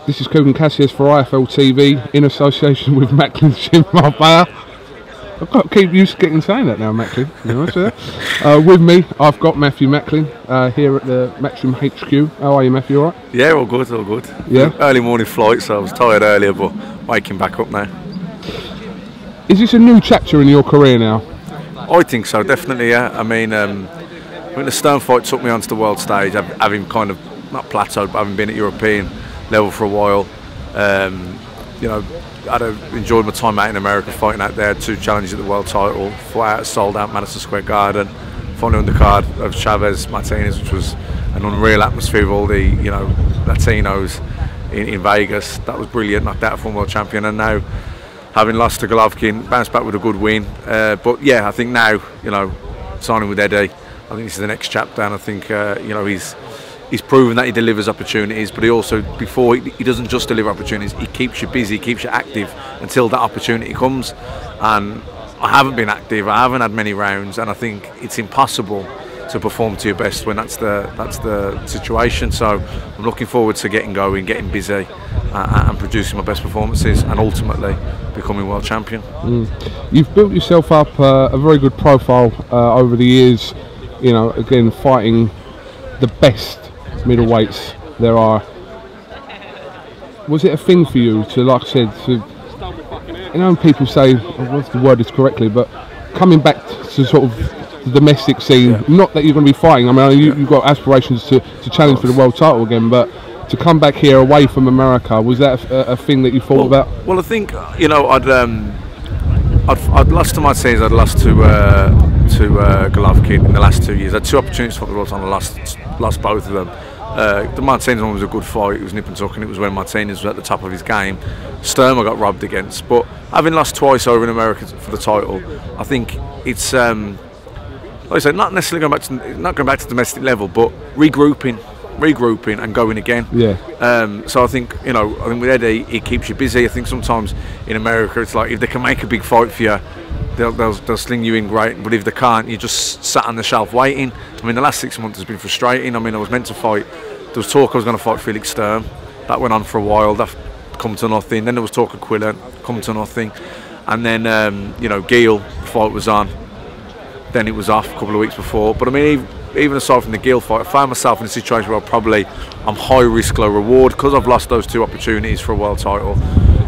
This is Kugan Cassius for IFL TV in association with Macklin Gym Marbella. I've got to keep used to saying that now, Macklin. You know, so, with me, I've got Matthew Macklin here at the Maximum HQ. How are you, Matthew? All right? Yeah, all good, all good. Yeah. Early morning flight, so I was tired earlier, but waking back up now. Is this a new chapter in your career now? I think so, definitely. Yeah. I mean, when the Stern fight took me onto the world stage, having kind of not plateaued, but having been at European level for a while. You know, I'd enjoyed my time out in America fighting out there. 2 challenges at the world title, fought out, sold out Madison Square Garden, finally undercard of Chavez Martinez, which was an unreal atmosphere of all the, you know, Latinos in Vegas. That was brilliant. Knocked out a former world champion, and now having lost to Golovkin, bounced back with a good win. But yeah, I think now, you know, signing with Eddie, I think this is the next chapter, and I think you know, he's proven that he delivers opportunities, but he also, before he doesn't just deliver opportunities, he keeps you busy, keeps you active until that opportunity comes. And I haven't been active, I haven't had many rounds, and I think it's impossible to perform to your best when that's the situation. So I'm looking forward to getting going, getting busy, and producing my best performances, and ultimately becoming world champion. You've built yourself up a very good profile over the years, you know, again fighting the best middleweights there are. Was it a thing for you to, like I said, to, you know, when people say, what's the word is correctly, but coming back to sort of the domestic scene, yeah. Not that you're going to be fighting, I mean, you've got aspirations to challenge for the world title again, but to come back here away from America, was that a thing that you thought about? Well, I think, you know, I'd lost to Martinez, I'd lost to Golovkin in the last 2 years. I had 2 opportunities for the world title, I lost both of them. The Martinez one was a good fight, it was nip and tuck, and it was when Martinez was at the top of his game. Stern I got robbed against, but having lost twice over in America for the title, I think it's, like I said, not necessarily going back to domestic level, but regrouping and going again. Yeah. So I think, you know, with Eddie, he keeps you busy. I think sometimes in America it's like, if they can make a big fight for you, they'll sling you in great, but if they can't, you just sat on the shelf waiting. I mean, the last 6 months has been frustrating. I mean, I was meant to fight, there was talk I was going to fight Felix Stern. That went on for a while, that come to nothing. Then there was talk of Quillen, come to nothing. And then, you know, GEALE fight was on. Then it was off a couple of weeks before. But I mean, even aside from the GEALE fight, I found myself in a situation where I'm high risk, low reward, because I've lost those 2 opportunities for a world title.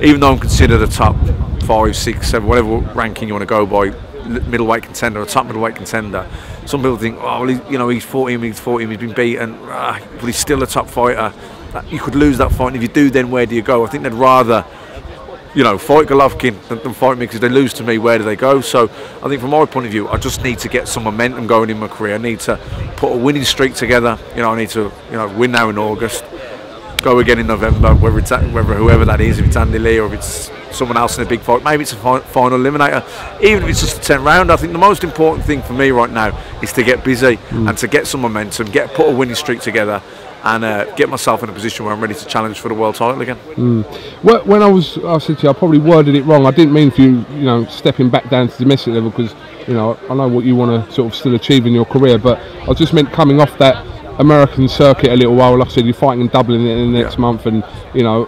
Even though I'm considered a top 5, 6, 7, whatever ranking you want to go by, middleweight contender, or top middleweight contender. Some people think, oh, well, you know, he's fought him, he's been beaten, but he's still a top fighter. You could lose that fight, and if you do, then where do you go? I think they'd rather, you know, fight Golovkin than fight me, because they lose to me, where do they go? So I think from my point of view, I just need to get some momentum going in my career. I need to put a winning streak together. You know, I need to, you know, win now in August, go again in November, whether whoever that is, if it's Andy Lee or if it's someone else in a big fight, maybe it's a final eliminator, even if it's just a 10th round. I think the most important thing for me right now is to get busy and to get some momentum, put a winning streak together, and get myself in a position where I'm ready to challenge for the world title again. Well, when I said to you, I probably worded it wrong. I didn't mean for you, you know, stepping back down to domestic level, because, you know, I know what you want to sort of still achieve in your career, but I just meant coming off that American circuit a little while. Like I said, you're fighting in Dublin in the next month, and, you know,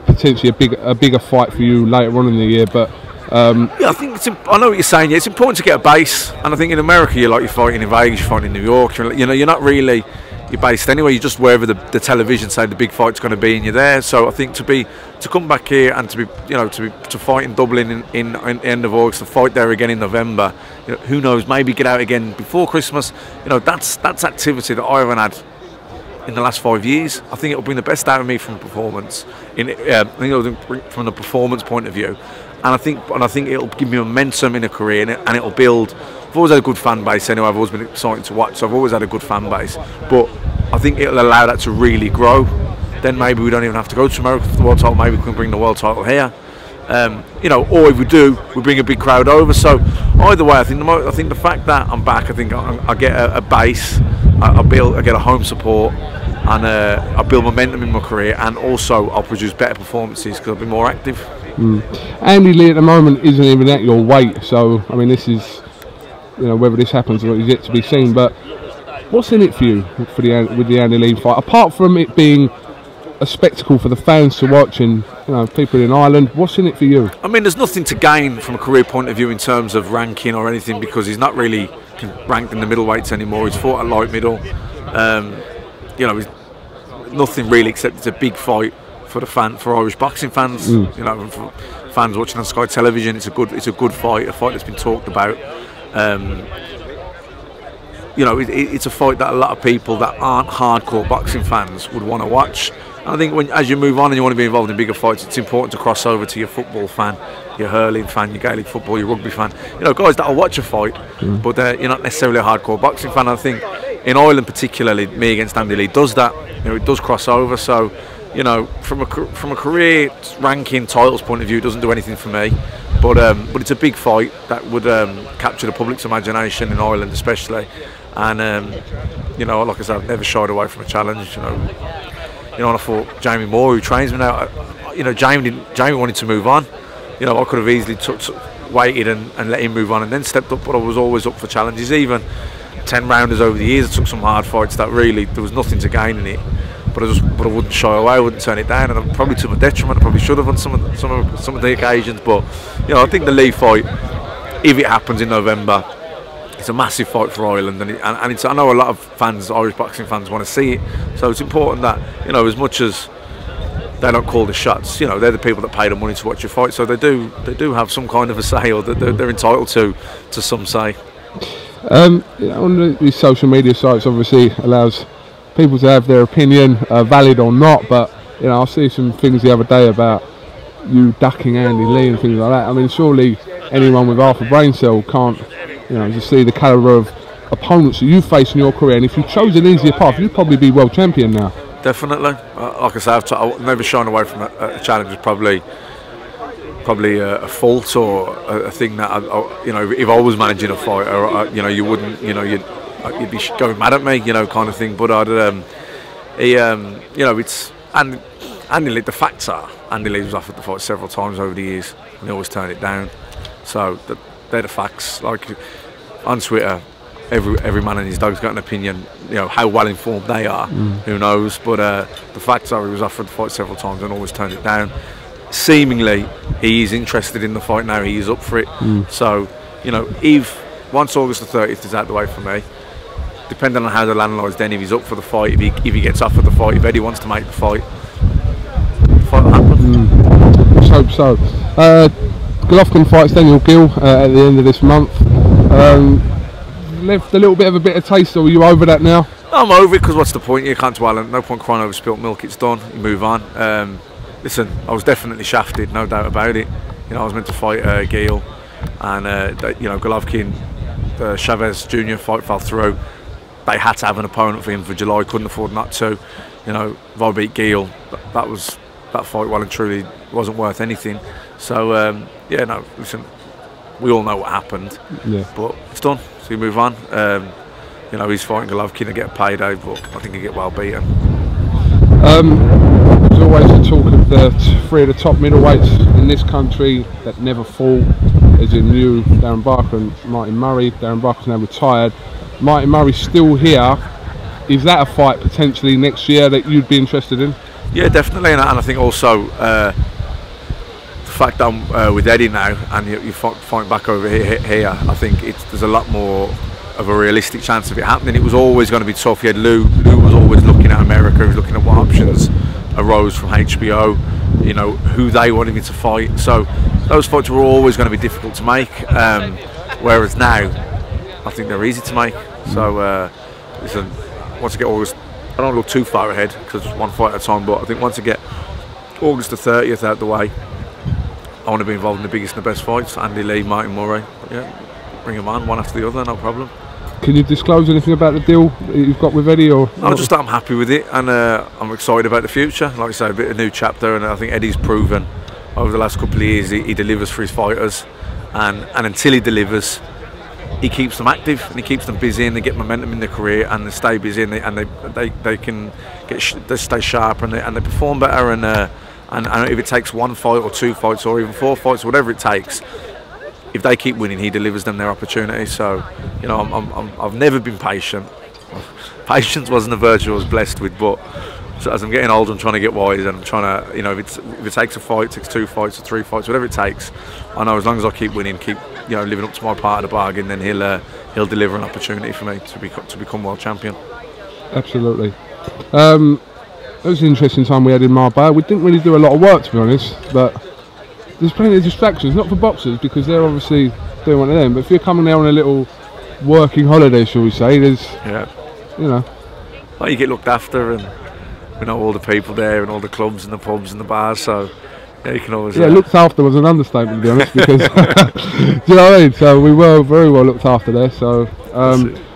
potentially a bigger fight for you later on in the year. But yeah, I think I know what you're saying. Yeah, it's important to get a base, and I think in America you're fighting in Vegas, you're fighting in New York. You know, you're not really, you're based anyway. You're just wherever the television say the big fight's going to be, and you're there. So I think to come back here and to fight in Dublin in end of August, to fight there again in November. You know, who knows? Maybe get out again before Christmas. You know, that's activity that I haven't had in the last 5 years. I think it'll bring the best out of me from performance. I think it'll bring from the performance point of view, and I think it'll give me momentum in a career, and it'll build. I've always had a good fan base anyway. I've always been exciting to watch, so I've always had a good fan base. But I think it'll allow that to really grow. Then maybe we don't even have to go to America for the world title. Maybe we can bring the world title here. You know, or if we do, we bring a big crowd over. So either way, I think the fact that I'm back, I think I get a base. I get a home support, and I build momentum in my career, and also I'll produce better performances because I'll be more active. Andy Lee at the moment isn't even at your weight, so I mean, this is, you know, whether this happens or is yet to be seen. But what's in it for you with the Andy Lee fight, apart from it being a spectacle for the fans to watch, and you know, people in Ireland. What's in it for you? I mean, there's nothing to gain from a career point of view in terms of ranking or anything, because he's not really ranked in the middleweights anymore. He's fought at light middle. You know, nothing really, except it's a big fight for for Irish boxing fans. You know, for fans watching on Sky Television, it's a good fight, a fight that's been talked about. You know, it's a fight that a lot of people that aren't hardcore boxing fans would want to watch. And I think as you move on and you want to be involved in bigger fights, it's important to cross over to your football fan, your hurling fan, your Gaelic football, your rugby fan. You know, guys that'll watch a fight, but you're not necessarily a hardcore boxing fan. I think in Ireland particularly, me against Andy Lee does that. You know, it does cross over. So, you know, from a career ranking titles point of view, it doesn't do anything for me. But it's a big fight that would capture the public's imagination in Ireland, especially. And you know, like I said, I've never shied away from a challenge. You know, when I fought Jamie Moore, who trains me now, you know, Jamie wanted to move on. You know, I could have easily waited and let him move on and then stepped up, but I was always up for challenges. Even 10 rounders over the years, I took some hard fights that really there was nothing to gain in it. But I wouldn't shy away, I wouldn't turn it down, and probably to my detriment, I probably should have on some of the occasions. But you know, I think the Lee fight, if it happens in November, it's a massive fight for Ireland, and it's, I know a lot of fans, Irish boxing fans, want to see it. So it's important that, you know, as much as they don't call the shots, you know, they're the people that pay the money to watch your fight, so they do have some kind of a say, or they're entitled to some say. You know, on these social media sites, obviously allows people to have their opinion, valid or not. But you know, I see some things the other day about you ducking Andy Lee and things like that. I mean, surely anyone with half a brain cell can't, you know, just see the calibre of opponents that you face in your career. And if you chose an easier path, you'd probably be world champion now. Definitely. Like I say, I've never shied away from a challenge. It's probably a fault or a thing that you know, if I was managing a fight, or you know, you wouldn't, you know, you'd be going mad at me, you know, kind of thing. But I'd you know, it's, and Andy Lee, the facts are Andy Lee was offered the fight several times over the years and he always turned it down. So they're the facts. Like on Twitter, every man and his dog's got an opinion. You know, how well informed they are, who knows? But the facts are he was offered the fight several times and always turned it down. Seemingly he is interested in the fight now, he is up for it. So, you know, if once August the 30th is out the way for me, depending on how the land lies then, if he's up for the fight, if he gets offered the fight, if Eddie wants to make the fight will happen. Let's hope so. Golovkin fights Daniel GEALE at the end of this month. Left a little bit of a bitter taste, or are you over that now? I'm over it, because what's the point? You can't dwell, no point crying over spilt milk. It's done, you move on. Listen, I was definitely shafted, no doubt about it. You know, I was meant to fight GEALE, and you know, Golovkin, the Chavez Jr. fight fell through. They had to have an opponent for him for July, couldn't afford not to. You know, if I beat GEALE, that fight well and truly wasn't worth anything. So yeah, no, listen, we all know what happened, but it's done, so you move on. You know, he's fighting Golovkin to get a payday, but I think he'll get well beaten. There's always the talk of the three of the top middleweights in this country that never fought, as in you, Darren Barker and Martin Murray. Darren Barker's now retired. Martin Murray's still here. Is that a fight potentially next year that you'd be interested in? Yeah, definitely, and I think also the fact that I'm with Eddie now, and you fight back over here, I think there's a lot more of a realistic chance of it happening. It was always going to be tough. You had Lou was always looking at America, he was looking at what options arose from HBO, you know, who they wanted me to fight. So those fights were always going to be difficult to make, whereas now I think they're easy to make. So listen, once I get August, I don't look too far ahead because it's one fight at a time, but I think once I get August the 30th out the way, I want to be involved in the biggest and the best fights. Andy Lee, Martin Murray, but yeah, bring them on one after the other, no problem. Can you disclose anything about the deal you've got with Eddie? Or no, just that I'm happy with it, and I'm excited about the future. Like I say, a new chapter, and I think Eddie's proven over the last couple of years he delivers for his fighters, and until he delivers, he keeps them active and he keeps them busy, and they get momentum in their career, and they stay busy, and they can they stay sharp, and they perform better, and if it takes one fight or two fights or even 4 fights, whatever it takes, if they keep winning, he delivers them their opportunity. So, you know, I've never been patient. Patience wasn't a virtue I was blessed with, but So as I'm getting older, I'm trying to get wise, and I'm trying to, you know, if it takes a fight, it takes 2 fights or 3 fights, whatever it takes. I know as long as I keep winning, keep, you know, living up to my part of the bargain, then he'll deliver an opportunity for me to become world champion. Absolutely. It was an interesting time we had in Marbella. We didn't really do a lot of work, to be honest, but there's plenty of distractions, not for boxers because they're obviously doing one of them, but if you're coming there on a little working holiday, shall we say, there's, you know. Well, you get looked after, and we know all the people there and all the clubs and the pubs and the bars, so yeah, you can always... Yeah, looked after was an understatement, to be honest, because, do you know what I mean? So we were very well looked after there, so...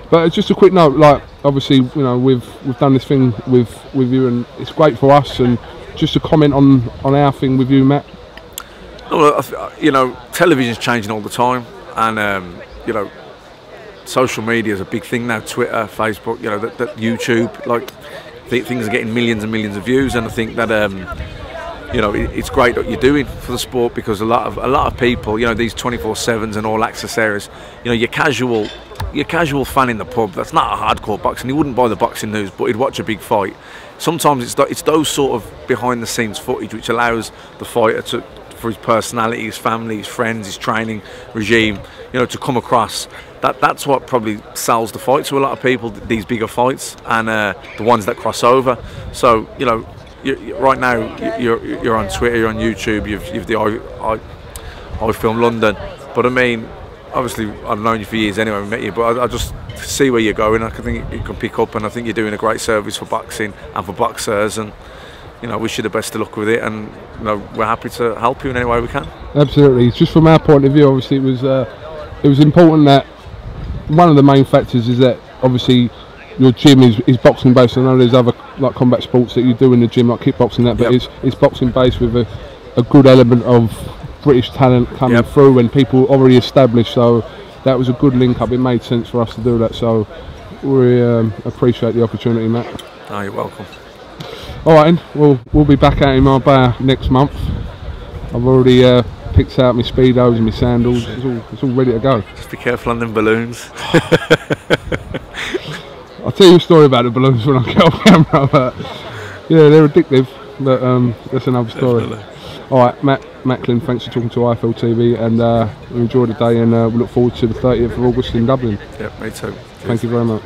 but just a quick note, like, obviously, you know, we've done this thing with you, and it's great for us, and just a comment on our thing with you, Matt. Well, you know, television's changing all the time, and you know, social media is a big thing now. Twitter, Facebook, you know, that YouTube, like things are getting millions and millions of views, and I think that you know, it's great what you're doing for the sport, because a lot of people, you know, these 24/7s and all access areas, you know, your casual fan in the pub that's not a hardcore boxing, he wouldn't buy the boxing news, but he'd watch a big fight. Sometimes it's those sort of behind the scenes footage which allows the fighter for his personality, his family, his friends, his training regime, you know, to come across. That's what probably sells the fight to a lot of people, these bigger fights, and the ones that cross over. So, you know, right now you're on Twitter, you're on YouTube, you've the I Film London, but I mean, obviously I've known you for years anyway, I met you, but I just see where you're going. I think you can pick up, and I think you're doing a great service for boxing and for boxers, and you know, wish you the best of luck with it, and you know, we're happy to help you in any way we can. Absolutely. Just from our point of view, obviously it was important that one of the main factors is that obviously your gym is boxing based. I know there's other like combat sports that you do in the gym, like kickboxing, that, but it's boxing based with a good element of British talent coming through and people already established. So that was a good link up. It made sense for us to do that. So we appreciate the opportunity, Matt. Oh, you're welcome. All right, we'll be back out in Marbella next month. I've already picked out my speedos and my sandals. It's all ready to go. Just be careful on them balloons. I'll tell you a story about the balloons when I get off camera, but yeah, they're addictive, but that's another story. Definitely. All right, MACKLIN, thanks for talking to IFL TV, and we enjoy the day, and we look forward to the 30th of August in Dublin. Yeah, me too. Thank you very much.